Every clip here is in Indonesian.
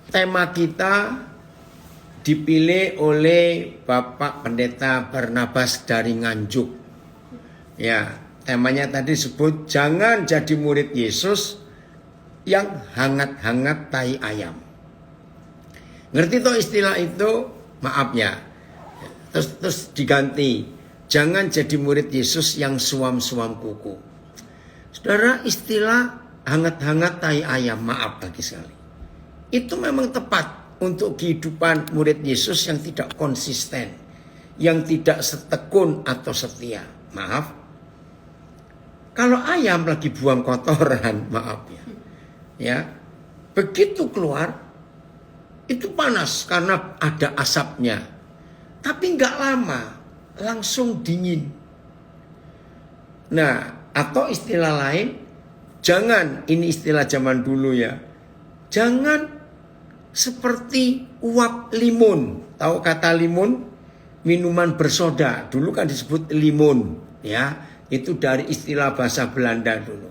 tema kita dipilih oleh Bapak Pendeta Barnabas dari Nganjuk. Ya, temanya tadi disebut jangan jadi murid Yesus yang hangat-hangat tai ayam. Ngerti toh istilah itu? Maaf ya. Terus diganti, jangan jadi murid Yesus yang suam-suam kuku. Saudara, istilah hangat-hangat tai ayam, maaf bagi sekali, itu memang tepat untuk kehidupan murid Yesus yang tidak konsisten, yang tidak setekun atau setia. Maaf, kalau ayam lagi buang kotoran, maaf ya, begitu keluar itu panas karena ada asapnya, tapi nggak lama langsung dingin. Nah, atau istilah lain, jangan, ini istilah zaman dulu ya, jangan seperti uap limun. Tahu kata limun? Minuman bersoda. Dulu kan disebut limun ya. Itu dari istilah bahasa Belanda dulu.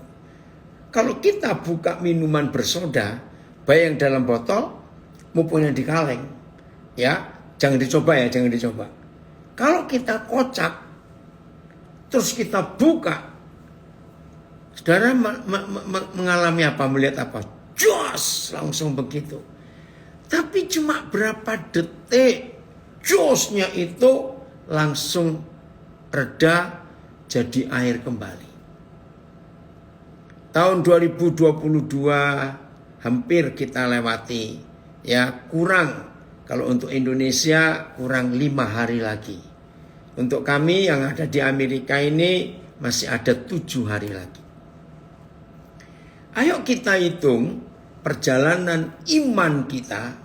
Kalau kita buka minuman bersoda, baik yang dalam botol maupun yang di kaleng, ya, jangan dicoba ya, jangan dicoba. Kalau kita kocak, terus kita buka, saudara mengalami apa? Melihat apa? Jos, langsung begitu. Tapi cuma berapa detik, josnya itu langsung reda jadi air kembali. Tahun 2022 hampir kita lewati. Ya, kurang, kalau untuk Indonesia kurang 5 hari lagi. Untuk kami yang ada di Amerika ini masih ada 7 hari lagi. Ayo kita hitung perjalanan iman kita,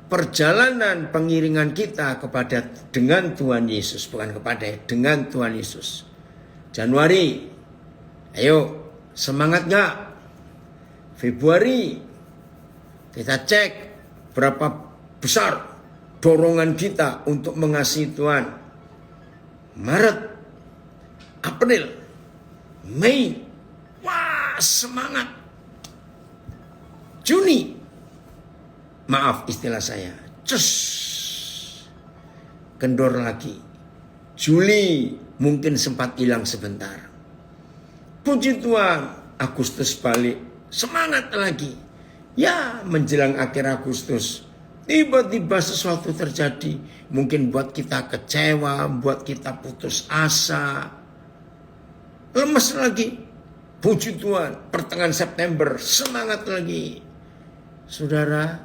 perjalanan pengiringan kita kepada dengan Tuhan Yesus, bukan kepada, dengan Tuhan Yesus. Januari, ayo semangat gak? Februari, kita cek berapa besar dorongan kita untuk mengasihi Tuhan. Maret, April, Mei, wah semangat. Juni, maaf istilah saya, kendor lagi. Juli mungkin sempat hilang sebentar. Puji Tuhan, Agustus balik, semangat lagi. Ya, menjelang akhir Agustus, tiba-tiba sesuatu terjadi. Mungkin buat kita kecewa, buat kita putus asa, lemes lagi. Puji Tuhan, pertengahan September, semangat lagi. Saudara,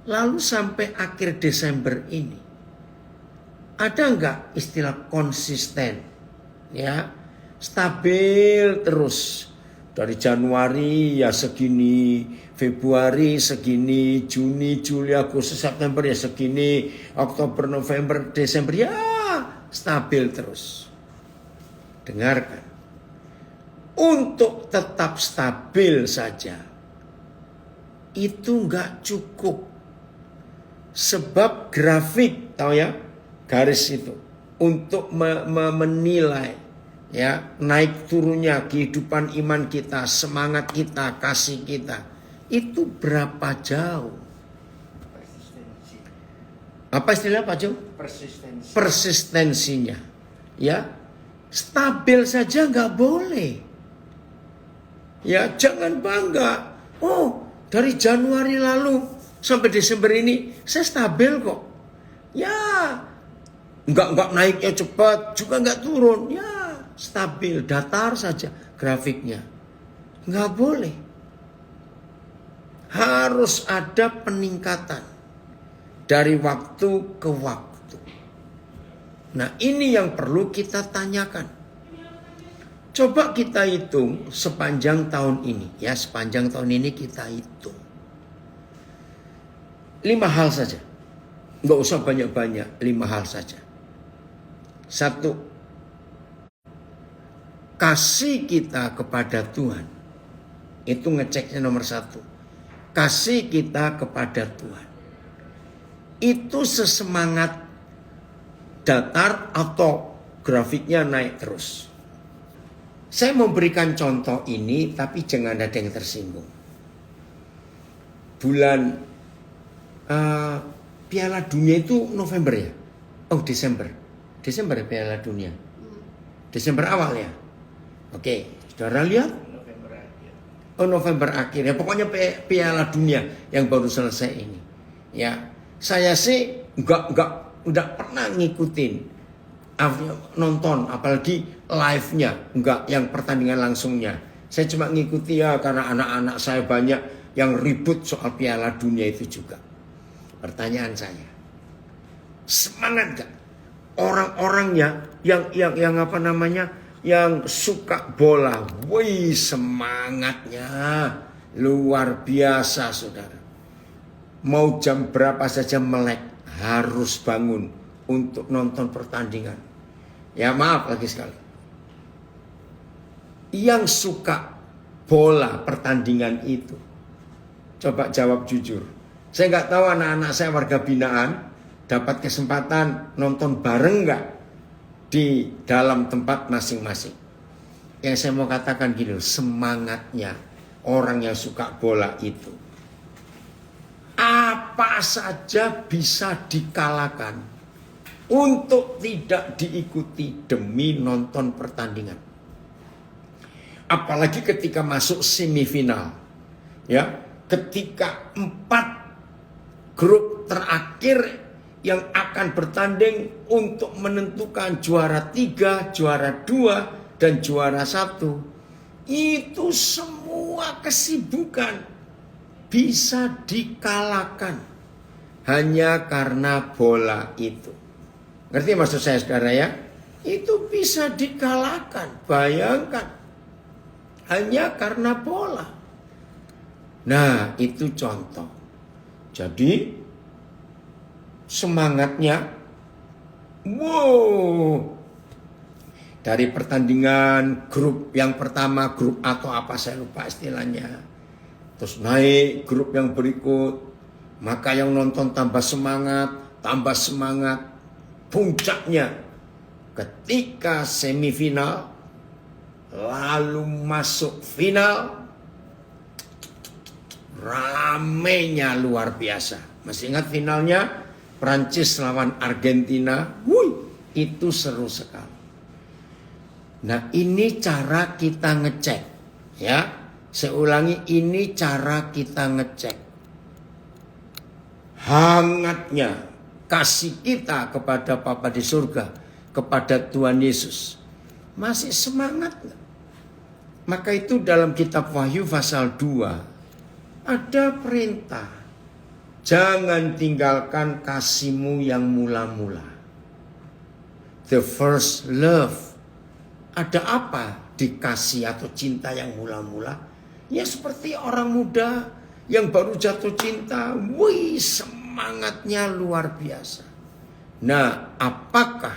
lalu sampai akhir Desember ini, ada enggak istilah konsisten? Ya, stabil terus. Dari Januari ya segini, Februari segini, Juni, Juli, Agustus, September ya segini, Oktober, November, Desember ya stabil terus. Dengarkan, untuk tetap stabil saja itu enggak cukup. Sebab grafik, tahu ya, garis itu untuk menilai ya naik turunnya kehidupan iman kita, semangat kita, kasih kita itu berapa jauh. Apa istilah Pak Jo? Persistensinya ya, stabil saja nggak boleh ya. Jangan bangga, oh dari Januari lalu sampai Desember ini saya stabil kok ya, nggak naiknya cepat juga nggak turun ya, stabil, datar saja grafiknya. Nggak boleh. Harus ada peningkatan dari waktu ke waktu. Nah, ini yang perlu kita tanyakan. Coba kita hitung sepanjang tahun ini. Ya, sepanjang tahun ini kita hitung. 5 hal saja. Nggak usah banyak-banyak, 5 hal saja. 1, kasih kita kepada Tuhan. Itu ngeceknya nomor 1. Kasih kita kepada Tuhan. Itu sesemangat datar atau grafiknya naik terus. Saya memberikan contoh ini, tapi jangan ada yang tersinggung. Bulan Piala Dunia itu November ya? Oh, Desember. Desember ya Piala Dunia. Desember awal ya. Oke, saudara lihat? Oh, November akhir ya. Pokoknya Piala Dunia yang baru selesai ini. Ya, saya sih enggak pernah ngikutin nonton, apalagi live-nya, enggak yang pertandingan langsungnya. Saya cuma ngikuti ya karena anak-anak saya banyak yang ribut soal Piala Dunia itu juga. Pertanyaan saya, semangat gak orang-orangnya yang apa namanya, yang suka bola? Wih, semangatnya luar biasa, saudara. Mau jam berapa saja melek harus bangun untuk nonton pertandingan. Ya maaf lagi sekali. Yang suka bola pertandingan itu, coba jawab jujur. Saya nggak tahu anak-anak saya warga binaan dapat kesempatan nonton bareng nggak di dalam tempat masing-masing. Yang saya mau katakan gini, semangatnya orang yang suka bola itu, apa saja bisa dikalahkan untuk tidak diikuti demi nonton pertandingan. Apalagi ketika masuk semifinal. Ya, ketika 4 grup terakhir yang akan bertanding untuk menentukan juara 3, juara 2, dan juara 1. Itu semua kesibukan bisa dikalahkan hanya karena bola itu. Ngerti maksud saya, saudara ya? Itu bisa dikalahkan. Bayangkan. Hanya karena bola. Nah, itu contoh. Jadi, semangatnya, wow. Dari pertandingan grup yang pertama, grup atau apa saya lupa istilahnya. Terus naik grup yang berikut. Maka yang nonton tambah semangat, tambah semangat. Puncaknya ketika semifinal lalu masuk final, ramenya luar biasa. Masih ingat finalnya Prancis lawan Argentina? Itu seru sekali. Nah, ini cara kita ngecek, ya. Saya ulangi, ini cara kita ngecek hangatnya kasih kita kepada Bapa di surga, kepada Tuhan Yesus. Masih semangat gak? Maka itu dalam kitab Wahyu pasal 2 ada perintah, jangan tinggalkan kasihmu yang mula-mula. The first love. Ada apa dikasih atau cinta yang mula-mula? Ya seperti orang muda yang baru jatuh cinta. Wih, semangatnya luar biasa. Nah, apakah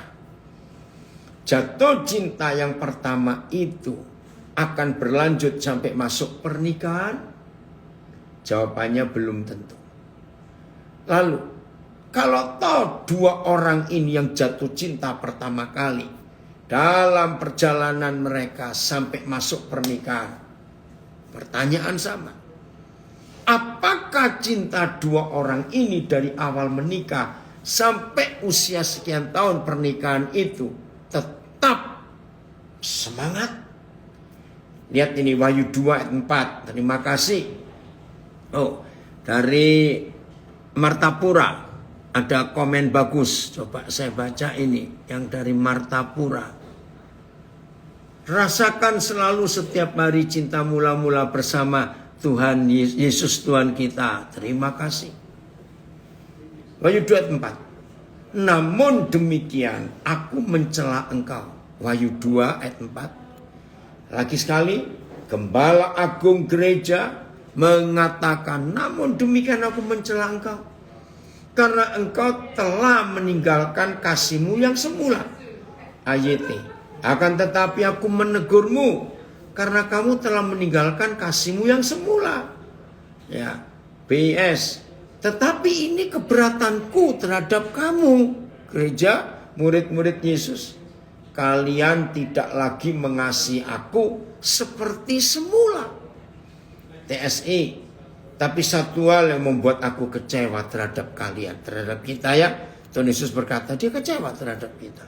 jatuh cinta yang pertama itu akan berlanjut sampai masuk pernikahan? Jawabannya belum tentu. Lalu, kalau toh 2 orang ini yang jatuh cinta pertama kali, dalam perjalanan mereka sampai masuk pernikahan, pertanyaan sama. Apakah cinta 2 orang ini dari awal menikah sampai usia sekian tahun pernikahan itu tetap semangat? Lihat ini Wahyu 2 ayat 4. Terima kasih. Oh, dari Martapura ada komen bagus. Coba saya baca ini yang dari Martapura. Rasakan selalu setiap hari cinta mula-mula bersama Tuhan Yesus Tuhan kita. Terima kasih. Wahyu 2 ayat 4. Namun demikian aku mencela engkau. Wahyu 2 ayat 4. Lagi sekali, Gembala Agung Gereja mengatakan, namun demikian aku mencela engkau, karena engkau telah meninggalkan kasihmu yang semula. AYT. Akan tetapi aku menegurmu, karena kamu telah meninggalkan kasihmu yang semula. Ya, BS. Tetapi ini keberatanku terhadap kamu, gereja, murid-murid Yesus. Kalian tidak lagi mengasihi aku seperti semula. TSI. Tapi satu hal yang membuat aku kecewa terhadap kalian, terhadap kita ya. Tuhan Yesus berkata, dia kecewa terhadap kita.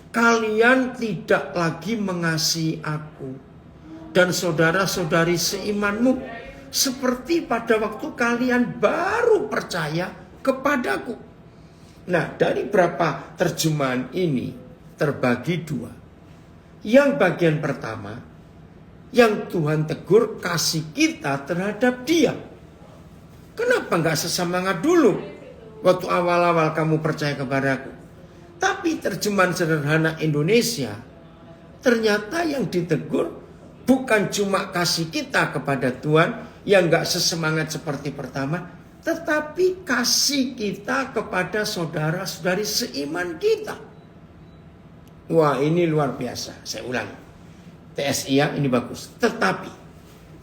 Kalian tidak lagi mengasihi aku dan saudara-saudari seimanmu seperti pada waktu kalian baru percaya kepadaku. Nah, dari berapa terjemahan ini terbagi dua. Yang bagian pertama, yang Tuhan tegur kasih kita terhadap dia. Kenapa nggak sesemangat dulu waktu awal-awal kamu percaya kepadaku? Tapi terjemahan sederhana Indonesia, ternyata yang ditegur bukan cuma kasih kita kepada Tuhan yang nggak sesemangat seperti pertama, tetapi kasih kita kepada saudara-saudari seiman kita. Wah, ini luar biasa. Saya ulangi. TSI ya, ini bagus. Tetapi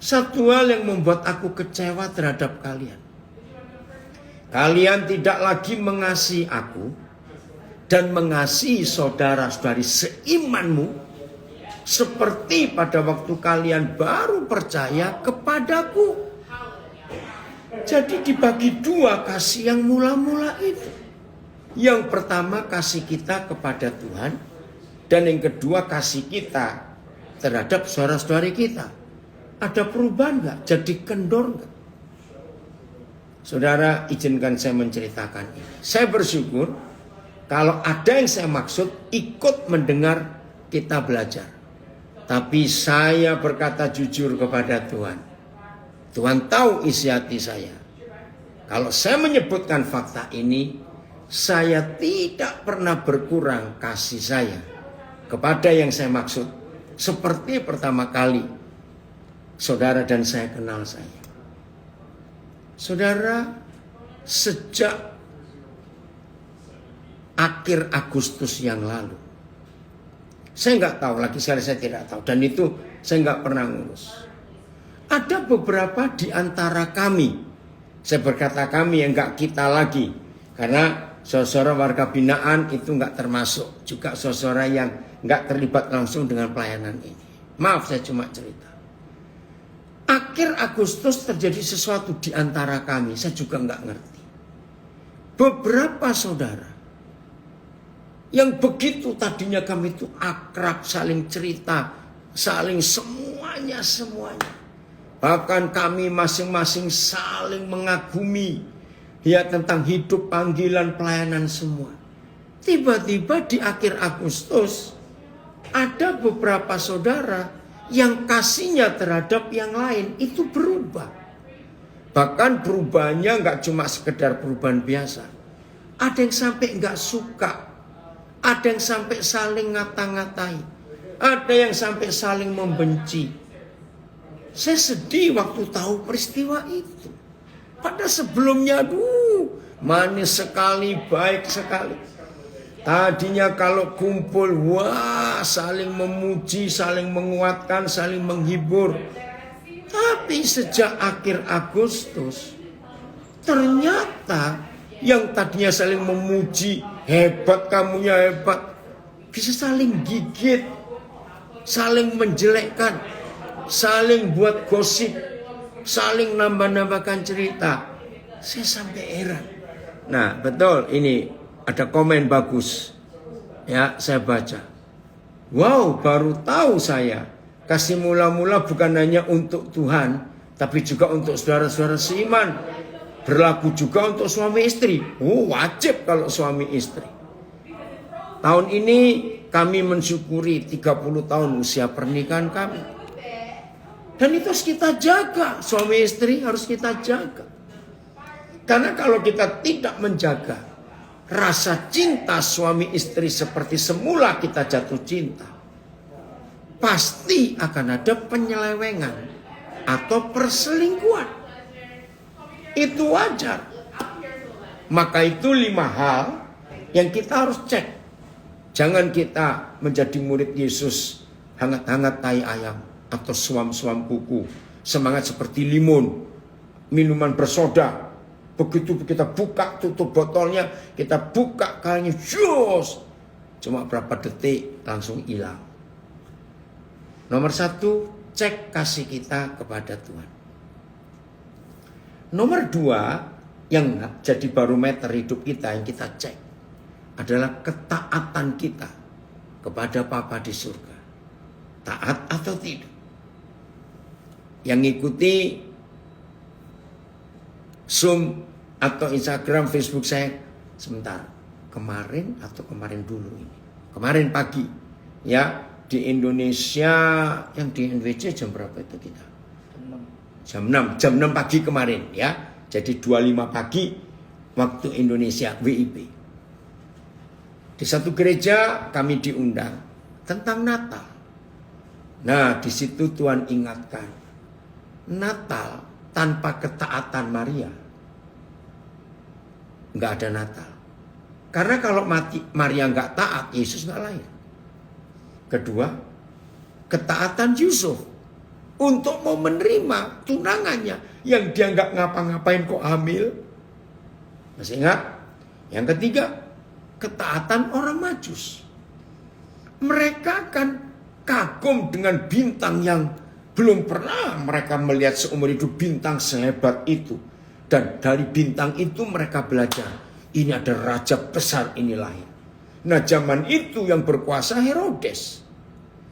satu hal yang membuat aku kecewa terhadap kalian. Kalian tidak lagi mengasihi aku dan mengasihi saudara-saudari seimanmu seperti pada waktu kalian baru percaya kepadaku. Jadi dibagi dua kasih yang mula-mula itu. Yang pertama kasih kita kepada Tuhan. Dan yang kedua kasih kita terhadap saudara-saudari kita. Ada perubahan nggak? Jadi kendor nggak? Saudara, izinkan saya menceritakan ini. Saya bersyukur kalau ada yang saya maksud ikut mendengar kita belajar. Tapi saya berkata jujur kepada Tuhan. Tuhan tahu isi hati saya. Kalau saya menyebutkan fakta ini, saya tidak pernah berkurang kasih saya kepada yang saya maksud. Seperti pertama kali saudara dan saya kenal saya. Saudara, sejak akhir Agustus yang lalu, saya nggak tahu lagi, saya tidak tahu. Dan itu saya nggak pernah ngurus. Ada beberapa di antara kami, saya berkata kami yang nggak kita lagi, karena saudara warga binaan itu nggak termasuk, juga saudara yang nggak terlibat langsung dengan pelayanan ini. Maaf, saya cuma cerita. Akhir Agustus terjadi sesuatu di antara kami, saya juga nggak ngerti. Beberapa saudara yang begitu tadinya kami itu akrab, saling cerita, saling semuanya. Bahkan kami masing-masing saling mengagumi ya tentang hidup, panggilan, pelayanan semua. Tiba-tiba di akhir Agustus ada beberapa saudara yang kasihnya terhadap yang lain itu berubah. Bahkan perubahannya nggak cuma sekedar perubahan biasa. Ada yang sampai nggak suka. Ada yang sampai saling ngata-ngatai. Ada yang sampai saling membenci. Saya sedih waktu tahu peristiwa itu. Padahal sebelumnya manis sekali, baik sekali. Tadinya kalau kumpul, wah, saling memuji, saling menguatkan, saling menghibur. Tapi sejak akhir Agustus, ternyata yang tadinya saling memuji, hebat kamunya hebat, bisa saling gigit, saling menjelekkan, saling buat gosip, saling nambah-nambahkan cerita. Saya sampai heran. Nah, betul ini. Ada komen bagus. Ya, saya baca. Wow, baru tahu saya. Kasih mula-mula bukan hanya untuk Tuhan, tapi juga untuk saudara-saudara seiman. Berlaku juga untuk suami istri. Oh, wajib kalau suami istri. Tahun ini kami mensyukuri 30 tahun usia pernikahan kami. Dan itu harus kita jaga. Suami istri harus kita jaga. Karena kalau kita tidak menjaga rasa cinta suami istri seperti semula kita jatuh cinta, pasti akan ada penyelewengan atau perselingkuhan. Itu wajar. Maka itu 5 hal yang kita harus cek. Jangan kita menjadi murid Yesus hangat-hangat tai ayam atau suam-suam kuku, semangat seperti limun, minuman bersoda. Begitu kita buka tutup botolnya, kita buka kalengnya, jus, cuma berapa detik langsung hilang. Nomor 1, cek kasih kita kepada Tuhan. Nomor 2 yang jadi barometer hidup kita yang kita cek adalah ketaatan kita kepada Bapa di surga. Taat atau tidak? Yang ngikuti Zoom atau Instagram, Facebook saya sebentar. Kemarin atau kemarin dulu ini. Kemarin pagi ya di Indonesia, yang di NWC jam berapa itu kita? Jam 6 pagi kemarin ya. Jadi 25 pagi waktu Indonesia WIB. Di satu gereja kami diundang tentang Natal. Nah, di situ Tuhan ingatkan, Natal tanpa ketaatan Maria nggak ada Natal. Karena kalau Maria nggak taat, Yesus nggak lahir. Kedua, ketaatan Yusuf untuk mau menerima tunangannya yang dia nggak ngapa-ngapain kok hamil. Masih ingat? Yang ketiga, ketaatan orang Majus. Mereka kan kagum dengan bintang yang belum pernah mereka melihat seumur hidup, bintang sehebat itu. Dan dari bintang itu mereka belajar, ini ada raja besar ini lahir. Nah, zaman itu yang berkuasa Herodes.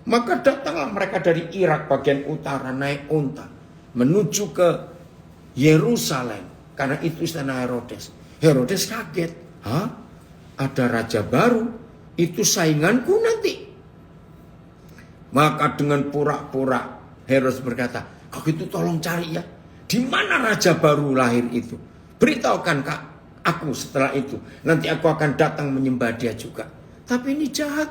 Maka datanglah mereka dari Irak bagian utara naik unta menuju ke Yerusalem, karena itu istana Herodes. Herodes kaget, hah? Ada raja baru, itu sainganku nanti. Maka dengan pura-pura Herodes berkata, kalau itu tolong cari ya, di mana raja baru lahir itu? Beritahukan Kak aku setelah itu. Nanti aku akan datang menyembah dia juga. Tapi ini jahat.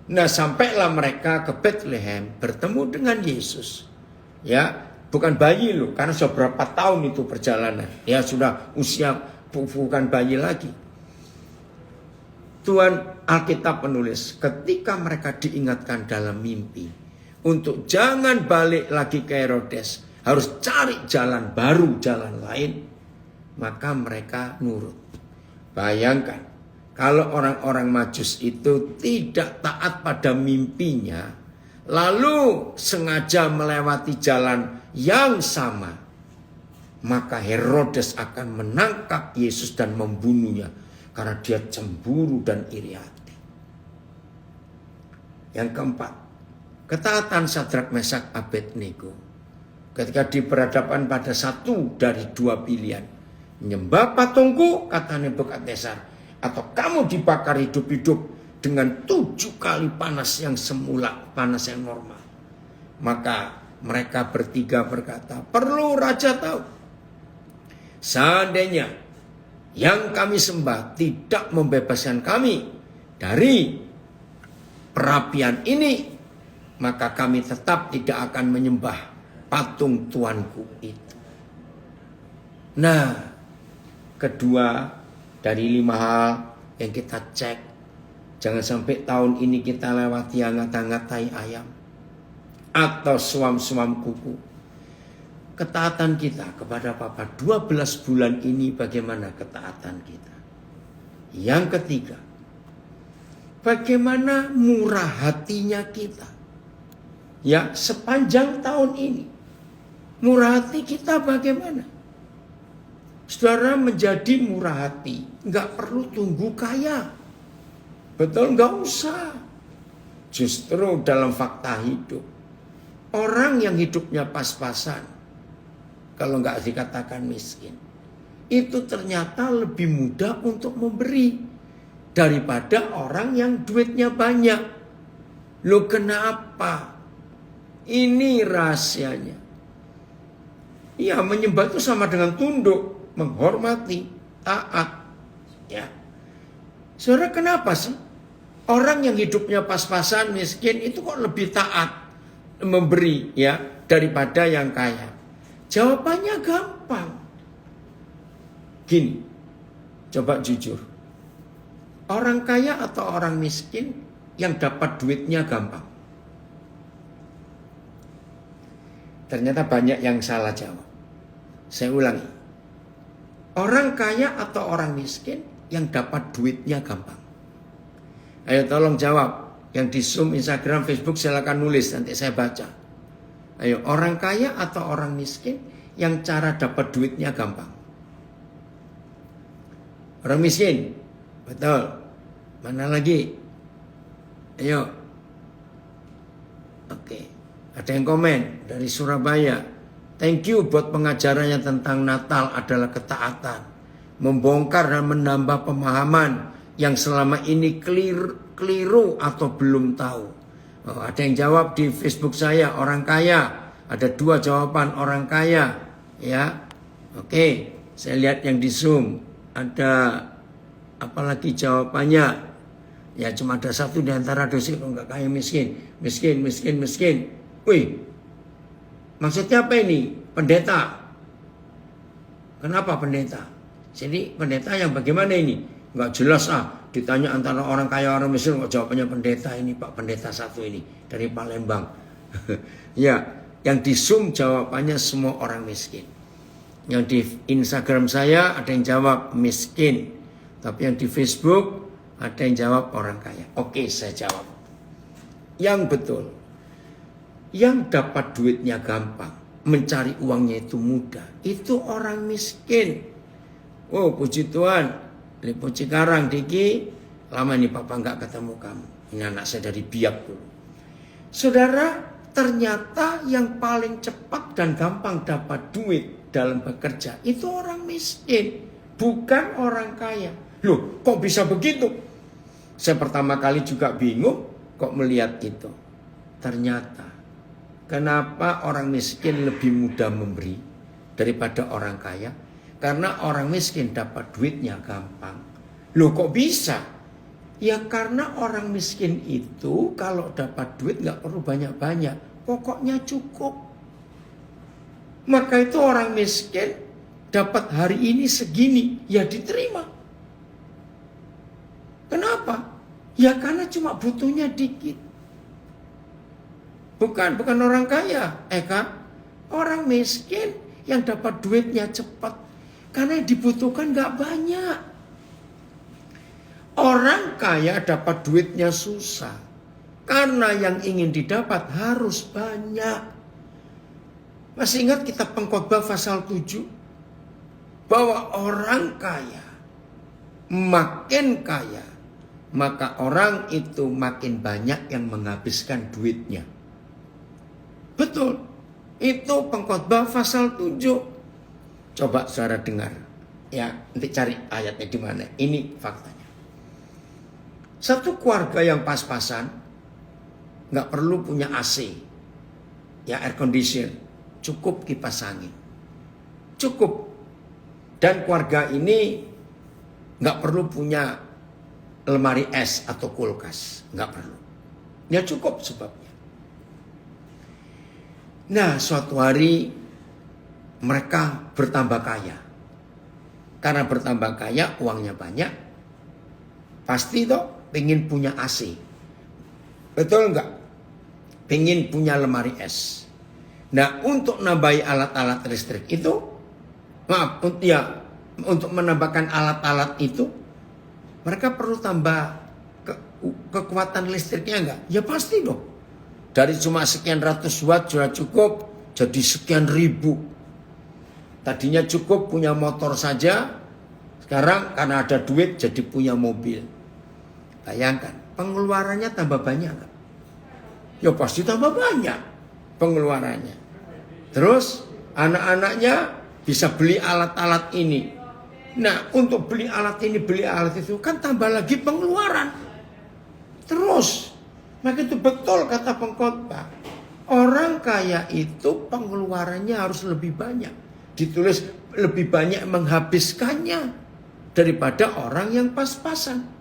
Nah, sampailah mereka ke Bethlehem bertemu dengan Yesus. Ya, bukan bayi loh, karena sudah berapa tahun itu perjalanan. Ya, sudah usia bukan bayi lagi. Tuhan Alkitab menulis, ketika mereka diingatkan dalam mimpi untuk jangan balik lagi ke Herodes, harus cari jalan baru, jalan lain, maka mereka nurut. Bayangkan, kalau orang-orang Majus itu tidak taat pada mimpinya, lalu sengaja melewati jalan yang sama, maka Herodes akan menangkap Yesus dan membunuhnya, karena dia cemburu dan iri hati. Yang keempat, ketaatan Sadrak, Mesak, Abednego. Ketika diberhadapan pada satu dari dua pilihan, menyembah patungku, kata Nebukadnezar, atau kamu dibakar hidup-hidup dengan 7 kali panas yang semula, panas yang normal. Maka mereka bertiga berkata, perlu raja tahu, seandainya yang kami sembah tidak membebaskan kami dari perapian ini, maka kami tetap tidak akan menyembah patung tuanku itu. Nah, kedua dari 5 hal yang kita cek, jangan sampai tahun ini kita lewati hangat-hangat tai ayam atau suam-suam kuku. Ketaatan kita kepada Bapa 12 bulan ini, bagaimana ketaatan kita? Yang ketiga, bagaimana murah hatinya kita? Ya, sepanjang tahun ini murah hati kita bagaimana? Saudara, menjadi murah hati nggak perlu tunggu kaya. Betul, nggak usah. Justru dalam fakta hidup, orang yang hidupnya pas-pasan, kalau nggak dikatakan miskin, itu ternyata lebih mudah untuk memberi daripada orang yang duitnya banyak. Loh, kenapa? Ini rahasianya. Ya, menyembah itu sama dengan tunduk, menghormati, taat. Ya. Saudara, kenapa sih orang yang hidupnya pas-pasan miskin itu kok lebih taat memberi ya daripada yang kaya? Jawabannya gampang. Gini, coba jujur. Orang kaya atau orang miskin yang dapat duitnya gampang? Ternyata banyak yang salah jawab. Saya ulangi. Orang kaya atau orang miskin yang dapat duitnya gampang? Ayo tolong jawab. Yang di Zoom, Instagram, Facebook silakan nulis, nanti saya baca. Ayo, orang kaya atau orang miskin yang cara dapat duitnya gampang. Orang miskin, betul. Mana lagi? Ayo. Oke. Ada yang komen dari Surabaya. Thank you buat pengajarannya tentang Natal adalah ketaatan. Membongkar dan menambah pemahaman yang selama ini keliru atau belum tahu. Oh, ada yang jawab di Facebook saya, orang kaya. Ada 2 jawaban orang kaya. Ya. Oke. Saya lihat yang di Zoom. Ada apalagi jawabannya. Ya cuma ada 1 di antara dosis kalau nggak kaya miskin. Miskin. Wih, maksudnya apa ini? Pendeta. Kenapa pendeta? Jadi pendeta yang bagaimana ini? Nggak jelas ditanya antara orang kaya orang miskin kok jawabannya pendeta ini Pak Pendeta 1 ini dari Palembang. Ya, yang di Zoom jawabannya semua orang miskin. Yang di Instagram saya ada yang jawab miskin. Tapi yang di Facebook ada yang jawab orang kaya. Oke, saya jawab. Yang betul. Yang dapat duitnya gampang, mencari uangnya itu mudah. Itu orang miskin. Oh, puji Tuhan. Lipo Cikarang, Diki. Lama nih Papa nggak ketemu kamu. Ini anak saya dari Biak dulu. Saudara, ternyata yang paling cepat dan gampang dapat duit dalam bekerja itu orang miskin, bukan orang kaya. Loh, kok bisa begitu? Saya pertama kali juga bingung kok melihat itu. Ternyata, kenapa orang miskin lebih mudah memberi daripada orang kaya? Karena orang miskin dapat duitnya gampang. Loh, kok bisa? Ya karena orang miskin itu kalau dapat duit gak perlu banyak-banyak. Pokoknya cukup. Maka itu orang miskin dapat hari ini segini, ya diterima. Kenapa? Ya karena cuma butuhnya dikit. Bukan orang kaya, Eka. Orang miskin yang dapat duitnya cepat. Karena yang dibutuhkan gak banyak. Orang kaya dapat duitnya susah. Karena yang ingin didapat harus banyak. Masih ingat kitab Pengkhotbah pasal 7? Bahwa orang kaya, makin kaya, maka orang itu makin banyak yang menghabiskan duitnya. Betul. Itu Pengkhotbah pasal 7. Coba saudara dengar. Ya, nanti cari ayatnya di mana. Ini faktanya. Satu keluarga yang pas-pasan, nggak perlu punya AC, ya air condition, cukup kipas angin, cukup. Dan keluarga ini nggak perlu punya lemari es atau kulkas, nggak perlu. Ya cukup sebabnya. Nah, suatu hari mereka bertambah kaya. Karena bertambah kaya, uangnya banyak. Pasti toh pengen punya AC. Betul enggak? Pengen punya lemari es. Nah, untuk nambahi alat-alat listrik itu, untuk menambahkan alat-alat itu, mereka perlu tambah kekuatan listriknya enggak? Ya pasti dong. Dari cuma sekian ratus watt sudah cukup, jadi sekian ribu. Tadinya cukup punya motor saja, sekarang karena ada duit jadi punya mobil. Bayangkan, pengeluarannya tambah banyak enggak? Ya pasti tambah banyak pengeluarannya. Terus anak-anaknya bisa beli alat-alat ini. Nah, untuk beli alat ini, beli alat itu kan tambah lagi pengeluaran. Terus, maka itu betul kata pengkhotbah. Orang kaya itu pengeluarannya harus lebih banyak. Ditulis lebih banyak menghabiskannya daripada orang yang pas-pasan.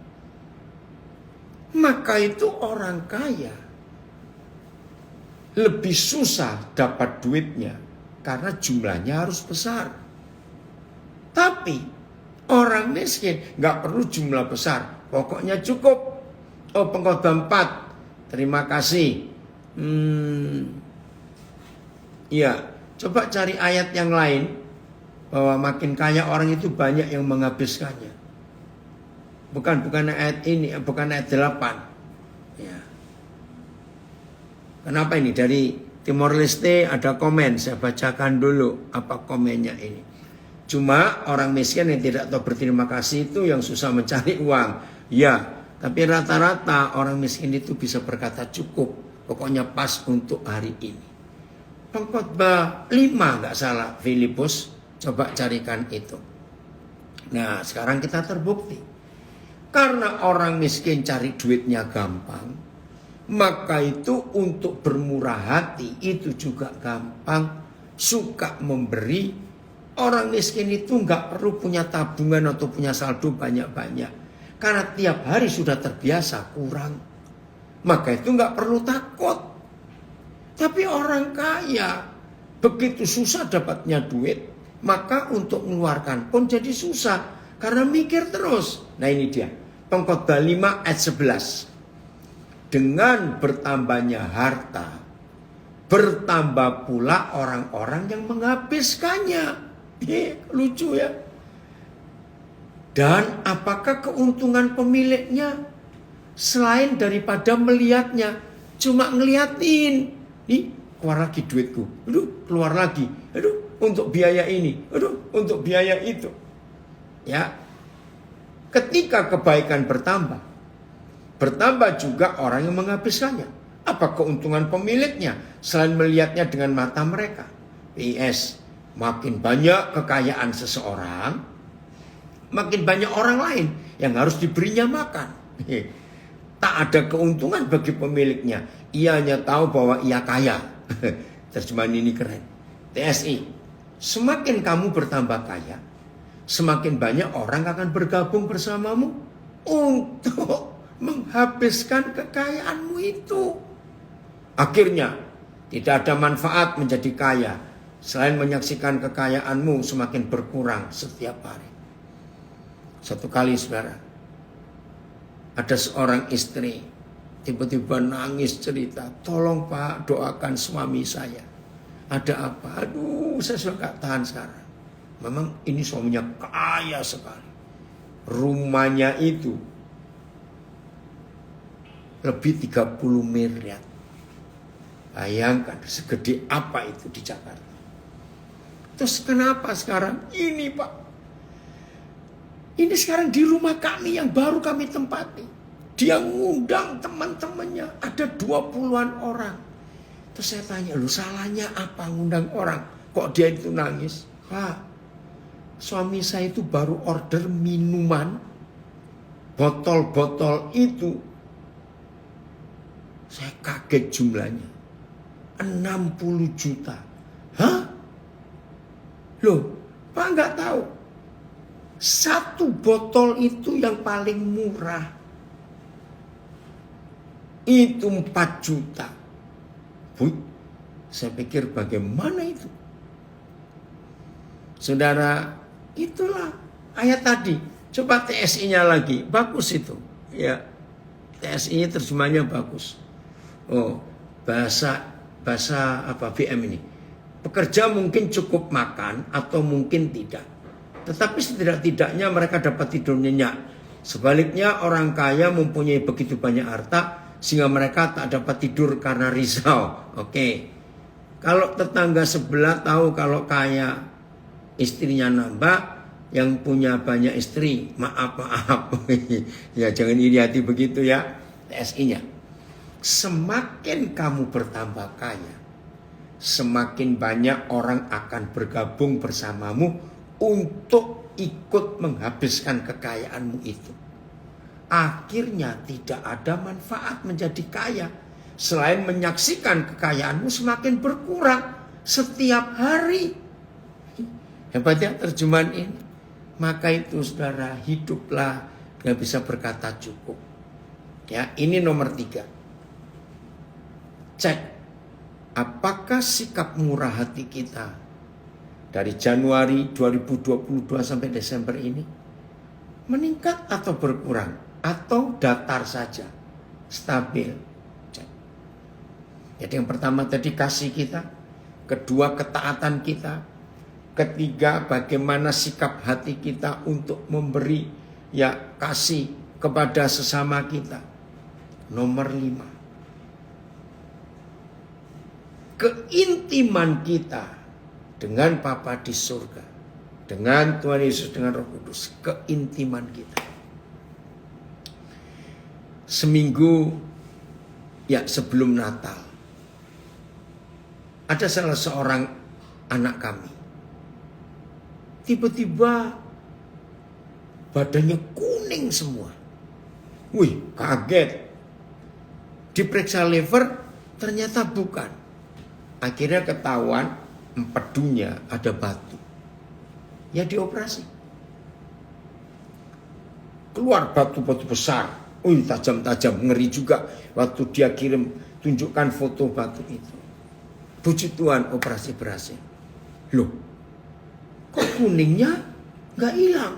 Maka itu orang kaya lebih susah dapat duitnya karena jumlahnya harus besar. Tapi orang miskin nggak perlu jumlah besar, pokoknya cukup. Oh, Pengkhotbah 4, terima kasih. Ya, coba cari ayat yang lain bahwa makin kaya orang itu banyak yang menghabiskannya. Bukan ayat ini, bukan ayat 8. Ya. Kenapa ini? Dari Timor Leste ada komen, saya bacakan dulu apa komennya ini. Cuma orang miskin yang tidak tahu berterima kasih itu yang susah mencari uang. Ya, tapi rata-rata orang miskin itu bisa berkata cukup. Pokoknya pas untuk hari ini. Pengkhotbah 5 nggak salah, Filipus. Coba carikan itu. Nah, sekarang kita terbukti. Karena orang miskin cari duitnya gampang, maka itu untuk bermurah hati itu juga gampang. Suka memberi. Orang miskin itu nggak perlu punya tabungan atau punya saldo banyak-banyak. Karena tiap hari sudah terbiasa kurang. Maka itu nggak perlu takut. Tapi orang kaya begitu susah dapatnya duit, maka untuk mengeluarkan pun jadi susah. Karena mikir terus. Nah ini dia. Pengkhotbah 5 ayat 11. Dengan bertambahnya harta, bertambah pula orang-orang yang menghabiskannya. Lucu ya. Dan apakah keuntungan pemiliknya selain daripada melihatnya, cuma ngeliatin, nih keluar lagi duitku, aduh keluar lagi, aduh untuk biaya ini, aduh untuk biaya itu. Ya, ketika kebaikan bertambah, bertambah juga orang yang menghabiskannya. Apa keuntungan pemiliknya selain melihatnya dengan mata mereka? PS, makin banyak kekayaan seseorang, makin banyak orang lain yang harus diberinya makan. Tak ada keuntungan bagi pemiliknya. Ia hanya tahu bahwa ia kaya. Terjemahan ini keren. TSI, semakin kamu bertambah kaya, semakin banyak orang akan bergabung bersamamu untuk menghabiskan kekayaanmu itu. Akhirnya tidak ada manfaat menjadi kaya selain menyaksikan kekayaanmu semakin berkurang setiap hari. Satu kali saudara, ada seorang istri tiba-tiba nangis cerita, tolong Pak doakan suami saya. Ada apa? Aduh saya sudah gak tahan sekarang. Memang ini suaminya kaya sekali. Rumahnya itu lebih 30 miliar. Bayangkan segede apa itu di Jakarta. Terus kenapa sekarang? Ini Pak. Ini sekarang di rumah kami yang baru kami tempati. Dia ngundang teman-temannya. Ada 20-an orang. Terus saya tanya, lu salahnya apa ngundang orang? Kok dia itu nangis? Pak, suami saya itu baru order minuman. Botol-botol itu. Saya kaget jumlahnya. 60 juta. Hah? Loh, Pak nggak tahu. Satu botol itu yang paling murah. Itu 4 juta. Bu, saya pikir bagaimana itu? Saudara, itulah ayat tadi. Coba TSI-nya lagi. Bagus itu. Ya, TSI-nya terjemahnya bagus. Oh, bahasa apa BM ini? Pekerja mungkin cukup makan atau mungkin tidak. Tetapi setidak-tidaknya mereka dapat tidur nyenyak. Sebaliknya orang kaya mempunyai begitu banyak harta sehingga mereka tak dapat tidur karena risau. Oke. Kalau tetangga sebelah tahu kalau kaya istrinya nambah, yang punya banyak istri, maaf. Ya jangan iri hati begitu ya. TSI-nya. Semakin kamu bertambah kaya, semakin banyak orang akan bergabung bersamamu untuk ikut menghabiskan kekayaanmu itu. Akhirnya tidak ada manfaat menjadi kaya selain menyaksikan kekayaanmu semakin berkurang setiap hari. Hebatnya terjemahan ini. Maka itu saudara, hiduplah gak bisa berkata cukup. Ya, ini nomor 3. Cek, apakah sikap murah hati kita dari Januari 2022 sampai Desember ini meningkat atau berkurang atau datar saja, stabil. Cek. Jadi yang pertama tadi kasih kita, kedua ketaatan kita, ketiga bagaimana sikap hati kita untuk memberi ya kasih kepada sesama kita. Nomor 5. keintiman kita dengan Bapa di surga, dengan Tuhan Yesus, dengan Roh Kudus, keintiman kita. Seminggu sebelum Natal, ada salah seorang anak kami, tiba-tiba badannya kuning semua. Wih, kaget. Diperiksa liver, ternyata bukan. Akhirnya ketahuan empedunya ada batu. Ya dioperasi. Keluar batu-batu besar. Wih, tajam-tajam, ngeri juga. Waktu dia kirim, tunjukkan foto batu itu. Puji Tuhan, operasi berhasil. Loh, kok kuningnya nggak hilang?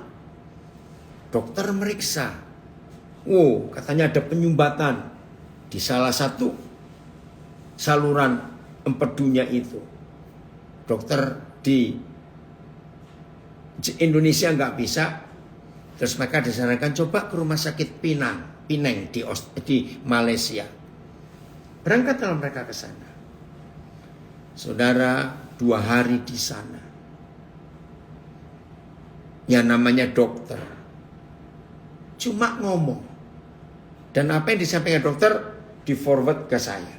Dokter meriksa. Oh, katanya ada penyumbatan di salah satu saluran empedunya itu. Dokter di Indonesia nggak bisa, terus mereka disarankan coba ke rumah sakit Pinang di Malaysia. Berangkatlah mereka ke sana. Saudara, 2 hari di sana. Yang namanya dokter cuma ngomong, dan apa yang disampaikan dokter di forward ke saya.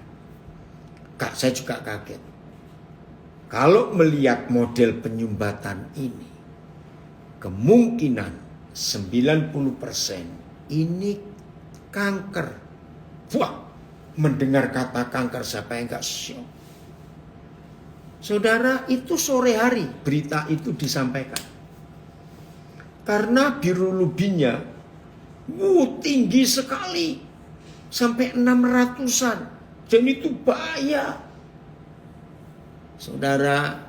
Kak, saya juga kaget. Kalau melihat model penyumbatan ini, kemungkinan 90% ini kanker. Wah, mendengar kata kanker siapa yang gak syok? Saudara, itu sore hari berita itu disampaikan. Karena bilirubinnya tinggi sekali. Sampai 600-an. Dan itu bahaya. Saudara,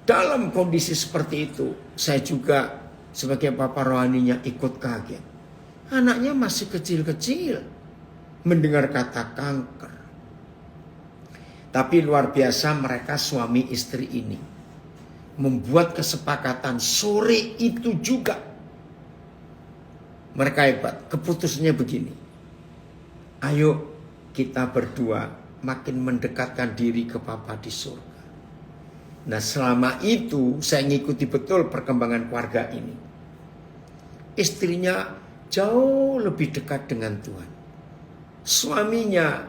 dalam kondisi seperti itu, saya juga sebagai papa rohaninya ikut kaget. Anaknya masih kecil-kecil. Mendengar kata kanker. Tapi luar biasa mereka suami istri ini membuat kesepakatan sore itu juga. Mereka hebat. Keputusannya begini. Ayo kita berdua makin mendekatkan diri ke Bapa di surga. Nah, selama itu saya ngikuti betul perkembangan keluarga ini. Istrinya jauh lebih dekat dengan Tuhan. Suaminya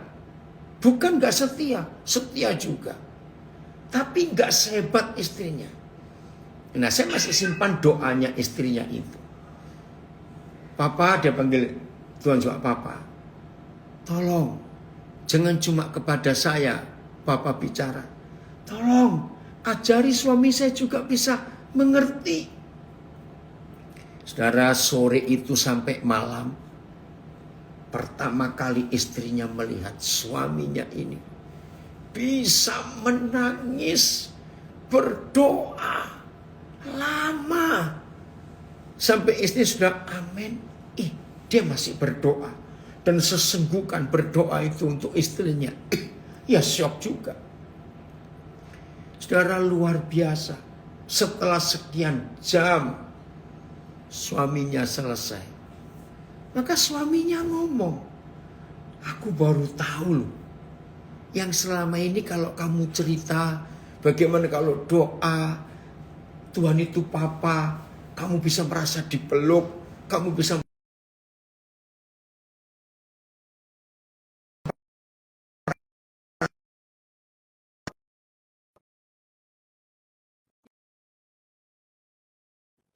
bukan gak setia, setia juga. Tapi gak sehebat istrinya. Nah, saya masih simpan doanya istrinya itu. Papa, dia panggil Tuhan juga Papa. Tolong, jangan cuma kepada saya Bapak bicara. Tolong, ajari suami saya juga bisa mengerti. Saudara, sore itu sampai malam, pertama kali istrinya melihat suaminya ini bisa menangis, berdoa lama. Sampai istri sudah amin. Dia masih berdoa. Dan sesenggukan berdoa itu untuk istrinya. Ya syok juga. Saudara, luar biasa. Setelah sekian jam suaminya selesai. Maka suaminya ngomong, aku baru tahu loh. Yang selama ini kalau kamu cerita, bagaimana kalau doa, Tuhan itu Papa, kamu bisa merasa dipeluk, kamu bisa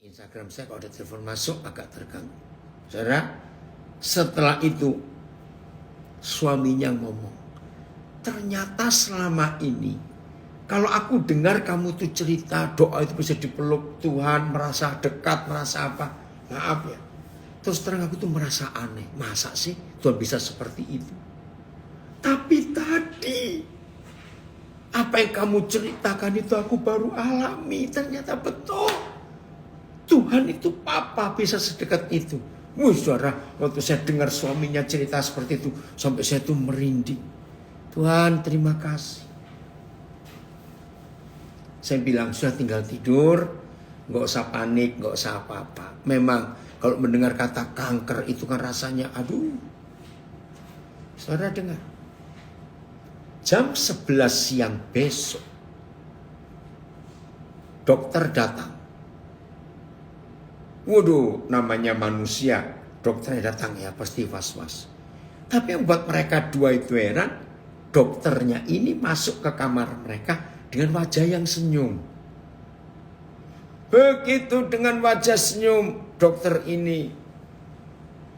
Instagram saya kalau ada telepon masuk agak terganggu. Saudara, setelah itu suaminya ngomong, ternyata selama ini kalau aku dengar kamu tuh cerita doa itu bisa dipeluk Tuhan, merasa dekat, merasa apa, maaf ya. Terus terang aku tuh merasa aneh, masa sih Tuhan bisa seperti itu? Tapi tadi apa yang kamu ceritakan itu aku baru alami, ternyata betul. Tuhan itu Papa bisa sedekat itu. Saudara, waktu saya dengar suaminya cerita seperti itu, sampai saya tuh merinding. Tuhan, terima kasih. Saya bilang, sudah tinggal tidur, gak usah panik, gak usah apa-apa. Memang kalau mendengar kata kanker itu kan rasanya, aduh. Saudara dengar. Jam 11 siang besok, dokter datang. Waduh, namanya manusia, dokternya datang ya pasti was-was. Tapi yang buat mereka dua itu heran, dokternya ini masuk ke kamar mereka dengan wajah yang senyum. Begitu dengan wajah senyum dokter ini,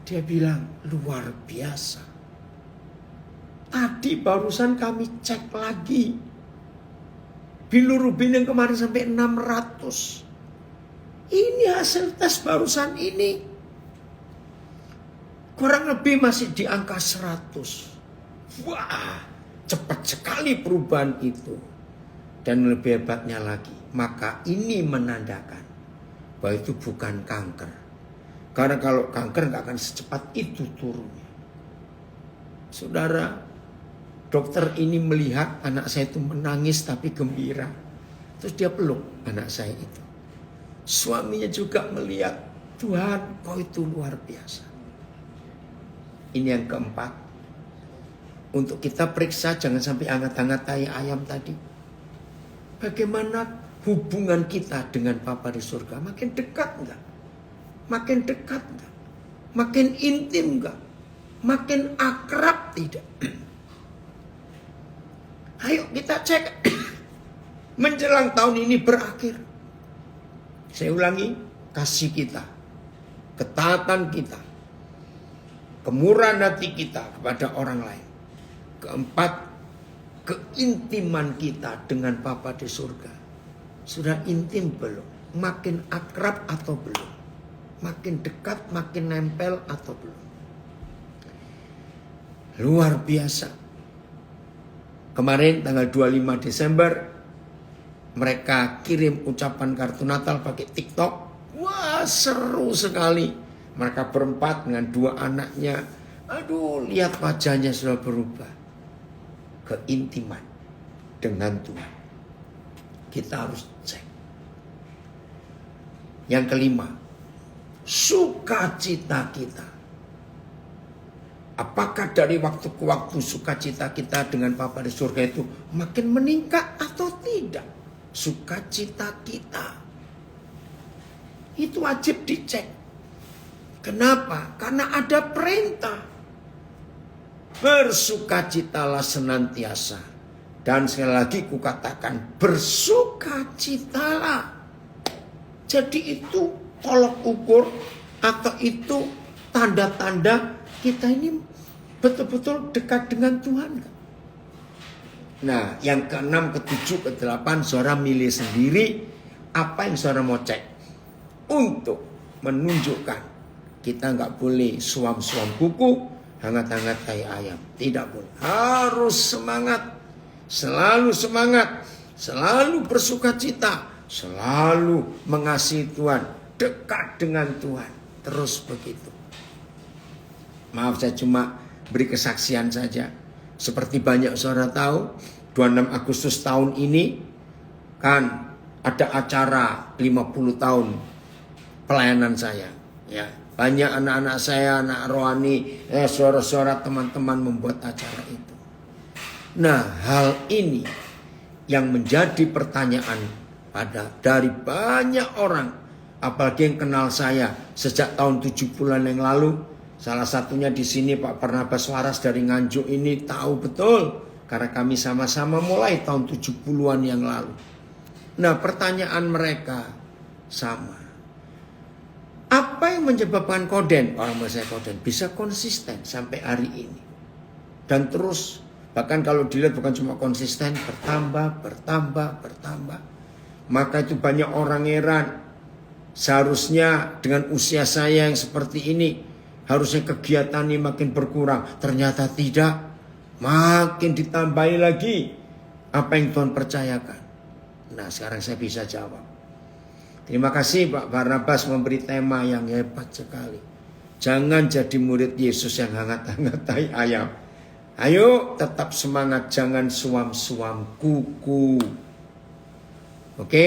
dia bilang luar biasa. Tadi barusan kami cek lagi. Bilirubin yang kemarin sampai 600. Ini hasil tes barusan ini. Kurang lebih masih di angka 100. Wah, cepat sekali perubahan itu. Dan lebih hebatnya lagi, maka ini menandakan bahwa itu bukan kanker. Karena kalau kanker nggak akan secepat itu turunnya. Saudara, dokter ini melihat anak saya itu menangis tapi gembira. Terus dia peluk anak saya itu. Suaminya juga melihat, Tuhan kau itu luar biasa. Ini yang keempat. Untuk kita periksa jangan sampai hangat-hangat tai ayam tadi. Bagaimana hubungan kita dengan Bapa di surga? Makin dekat enggak? Makin dekat enggak? Makin intim enggak? Makin akrab tidak? Ayo kita cek. Menjelang tahun ini berakhir. Saya ulangi, kasih kita, ketaatan kita, kemurahan hati kita kepada orang lain. Keempat, keintiman kita dengan Bapa di surga. Sudah intim belum? Makin akrab atau belum? Makin dekat, makin nempel atau belum? Luar biasa. Kemarin tanggal 25 Desember mereka kirim ucapan kartu Natal pakai TikTok. Wah, seru sekali. Mereka berempat dengan dua anaknya. Aduh, lihat wajahnya sudah berubah. Keintiman dengan Tuhan. Kita harus cek. Yang kelima, sukacita kita. Apakah dari waktu ke waktu sukacita kita dengan Bapa di surga itu makin meningkat atau tidak? Sukacita kita. Itu wajib dicek. Kenapa? Karena ada perintah. Bersukacitalah senantiasa. Dan sekali lagi kukatakan bersukacitalah. Jadi itu tolok ukur atau itu tanda-tanda kita ini betul-betul dekat dengan Tuhan. Nah, yang keenam, ketujuh, kedelapan, saudara milih sendiri apa yang saudara mau cek. Untuk menunjukkan kita nggak boleh suam-suam kuku, hangat-hangat kayak ayam. Tidak boleh. Harus semangat. Selalu semangat. Selalu bersukacita. Selalu mengasihi Tuhan. Dekat dengan Tuhan. Terus begitu. Maaf, saya cuma beri kesaksian saja. Seperti banyak saudara tahu, 26 Agustus tahun ini kan ada acara 50 tahun pelayanan saya. Ya, banyak anak-anak saya, anak rohani, saudara-saudara, teman-teman membuat acara itu. Nah, hal ini yang menjadi pertanyaan dari banyak orang, apalagi yang kenal saya sejak tahun 70-an yang lalu. Salah satunya di sini Pak Barnabas Waras dari Nganjuk ini tahu betul, karena kami sama-sama mulai tahun 70-an yang lalu. Nah, pertanyaan mereka sama. Apa yang menyebabkan Koden, orang bahasa Koden, bisa konsisten sampai hari ini? Dan terus, bahkan kalau dilihat bukan cuma konsisten, bertambah. Maka itu banyak orang heran. Seharusnya dengan usia saya yang seperti ini, harusnya kegiatan ini makin berkurang. Ternyata tidak. Makin ditambahi lagi apa yang Tuhan percayakan. Nah, sekarang saya bisa jawab. Terima kasih Pak Barnabas memberi tema yang hebat sekali. Jangan jadi murid Yesus yang hangat-hangat tai ayam. Ayo tetap semangat, jangan suam-suam kuku. Oke,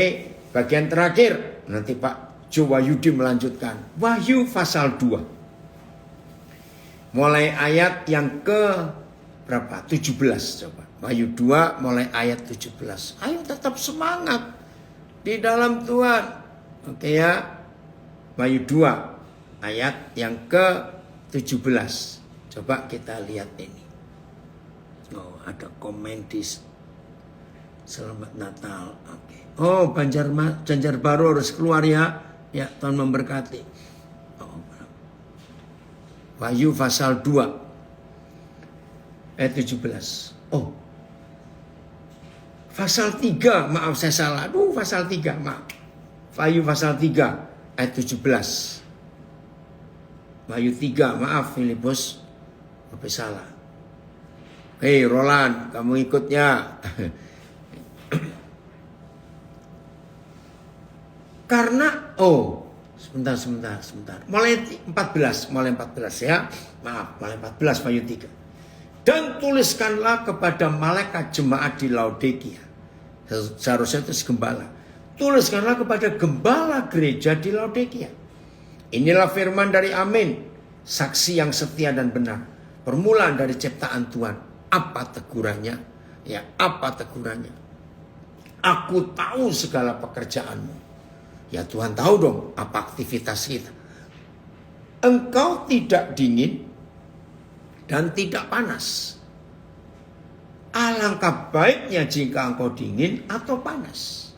bagian terakhir. Nanti Pak Jo Wahyudi melanjutkan. Wahyu pasal 2. Mulai ayat yang ke berapa? 17 coba. Wahyu 2 mulai ayat 17. Ayo tetap semangat di dalam Tuhan. Oke ya. Wahyu 2 ayat yang ke-17. Coba kita lihat ini. Oh, ada komen di Selamat Natal. Oke. Oh, Banjarbaru harus keluar ya. Ya, Tuhan memberkati. Oh, Wahyu pasal 2 ayat 17. Oh, pasal 3, maaf saya salah. Aduh, pasal 3, maaf. Wahyu pasal 3 ayat 17. Wahyu 3, maaf Filipus. Apa salah? Hei Roland, kamu ikutnya. Karena, sebentar. Mulai 14 ya. Maaf, mulai 14 Wahyu 3. Dan tuliskanlah kepada malaikat jemaat di Laodikia. Seharusnya itu gembala. Tuliskanlah kepada gembala gereja di Laodikia. Inilah firman dari Amin, saksi yang setia dan benar. Permulaan dari ciptaan Tuhan. Apa tegurannya? Ya, apa tegurannya? Aku tahu segala pekerjaanmu. Ya Tuhan tahu dong apa aktivitas kita. Engkau tidak dingin dan tidak panas. Alangkah baiknya jika engkau dingin atau panas.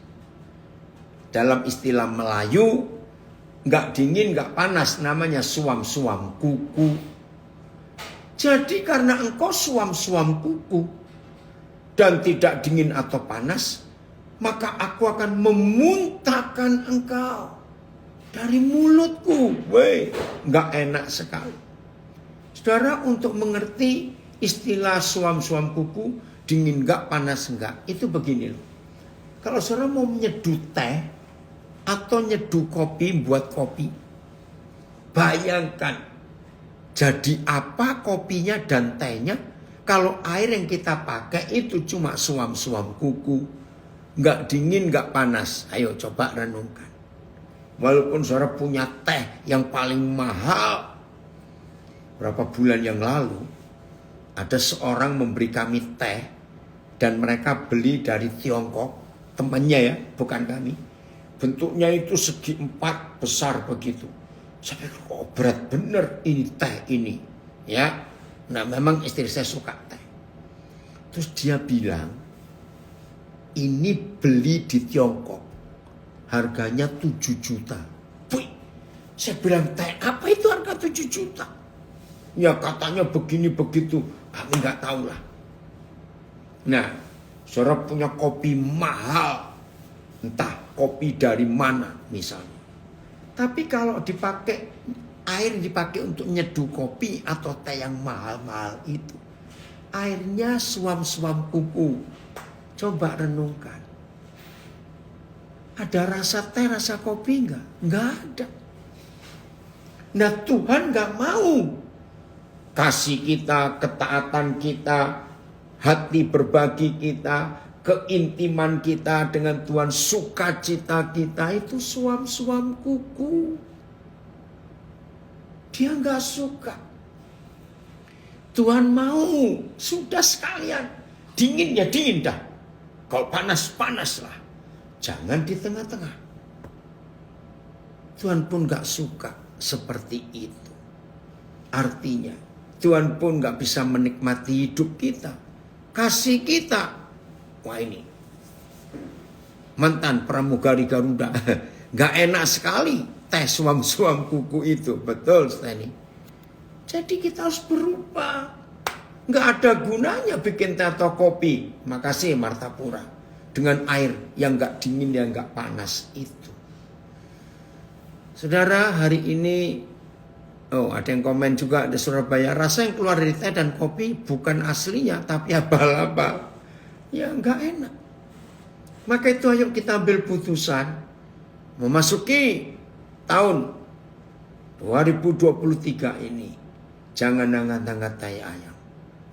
Dalam istilah Melayu, nggak dingin, nggak panas, namanya suam-suam kuku. Jadi karena engkau suam-suam kuku dan tidak dingin atau panas, maka aku akan memuntahkan engkau dari mulutku. Weh, nggak enak sekali. Saudara, untuk mengerti istilah suam-suam kuku, dingin enggak, panas enggak, itu begini loh. Kalau saudara mau menyeduh teh atau nyeduh kopi, buat kopi, bayangkan jadi apa kopinya dan tehnya kalau air yang kita pakai itu cuma suam-suam kuku, enggak dingin, enggak panas. Ayo coba renungkan. Walaupun saudara punya teh yang paling mahal, berapa bulan yang lalu ada seorang memberi kami teh dan mereka beli dari Tiongkok, temannya ya, bukan kami. Bentuknya itu segi 4 besar begitu. Saya pikir kok berat bener ini teh ini, ya. Nah memang istri saya suka teh. Terus dia bilang ini beli di Tiongkok, harganya 7 juta. Wih, saya bilang teh apa itu harga 7 juta? Ya katanya begini begitu, kami nggak tahu lah. Nah, saudara punya kopi mahal, entah kopi dari mana misalnya. Tapi kalau dipakai air dipakai untuk nyeduh kopi atau teh yang mahal-mahal itu, airnya suam-suam kuku. Coba renungkan. Ada rasa teh, rasa kopi enggak? Enggak ada. Nah Tuhan enggak mau kasih kita, ketaatan kita, hati berbagi kita, keintiman kita dengan Tuhan, sukacita kita itu suam-suam kuku. Dia enggak suka. Tuhan mau, sudah sekalian. Dingin ya dingin dah. Kalau panas-panas lah. Jangan di tengah-tengah. Tuhan pun gak suka seperti itu. Artinya, Tuhan pun gak bisa menikmati hidup kita. Kasih kita. Wah ini. Mantan pramugari Garuda. Gak enak sekali teh suam-suam kuku itu. Betul, Steny. Jadi kita harus berubah. Gak ada gunanya bikin teh atau kopi. Makasih Martapura. Dengan air yang gak dingin, yang gak panas itu. Saudara, hari ini ada yang komen juga di Surabaya. Rasa yang keluar dari teh dan kopi bukan aslinya, tapi abal-abal. Ya gak enak. Maka itu ayo kita ambil putusan. Memasuki tahun 2023 ini. Jangan angkat-angkat tai ayam.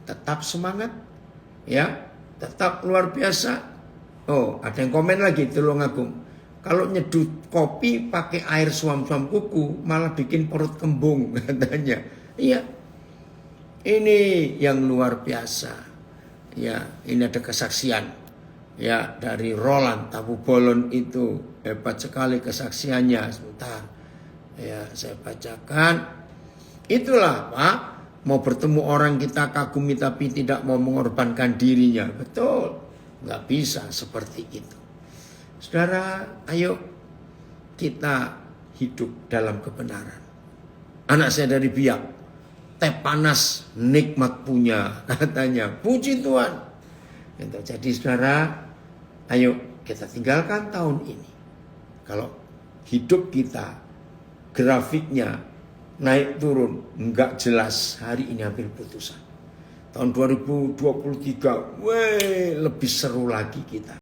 Tetap semangat. Ya, tetap luar biasa. Ada yang komen lagi, Tulungagung. Kalau nyeduh kopi pakai air suam-suam kuku, malah bikin perut kembung katanya. Iya. Ini yang luar biasa. Ya, ini ada kesaksian ya dari Roland Tabu Bolon, itu hebat sekali kesaksiannya. Sebentar ya saya bacakan. Itulah Pak, mau bertemu orang kita kagumi tapi tidak mau mengorbankan dirinya. Betul, nggak bisa seperti itu. Saudara, ayo kita hidup dalam kebenaran. Anak saya dari Biak, teh panas nikmat punya, katanya. Puji Tuhan. Jadi saudara, ayo kita tinggalkan tahun ini. Kalau hidup kita grafiknya naik turun enggak jelas, hari ini ambil putusan. Tahun 2023 lebih seru lagi kita.